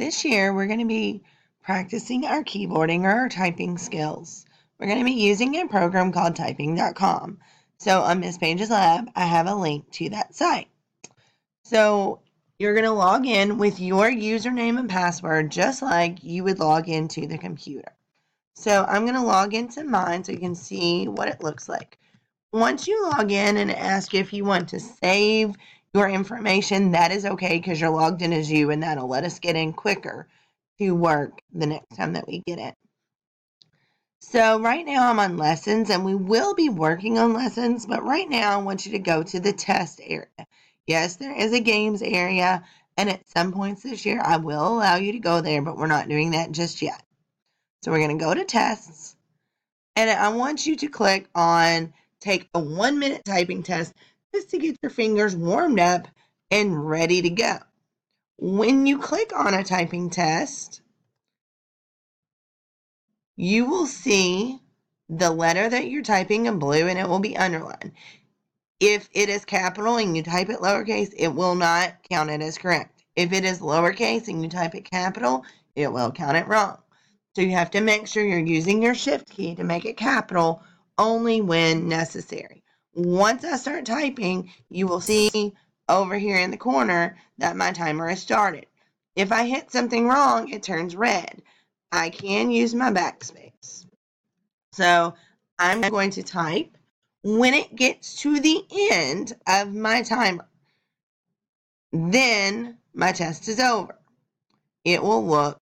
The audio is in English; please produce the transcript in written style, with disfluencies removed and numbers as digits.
This year, we're going to be practicing our keyboarding or our typing skills. We're going to be using a program called typing.com. So on Miss Page's Lab, I have a link to that site. So you're going to log in with your username and password just like you would log into the computer. So I'm going to log into mine so you can see what it looks like. Once you log in and ask you if you want to save your information, that is okay because you're logged in as you, and that'll let us get in quicker to work the next time that we get in. So right now I'm on lessons, and we will be working on lessons, but right now I want you to go to the test area. Yes, there is a games area, and at some points this year I will allow you to go there, but we're not doing that just yet. So we're going to go to tests, and I want you to click on take a 1-minute typing test just to get your fingers warmed up and ready to go. When you click on a typing test, you will see the letter that you're typing in blue and it will be underlined. If it is capital and you type it lowercase, it will not count it as correct. If it is lowercase and you type it capital, it will count it wrong. So you have to make sure you're using your shift key to make it capital only when necessary. Once I start typing, you will see over here in the corner that my timer has started. If I hit something wrong, it turns red. I can use my backspace. So I'm going to type. When it gets to the end of my timer, then my test is over. It will look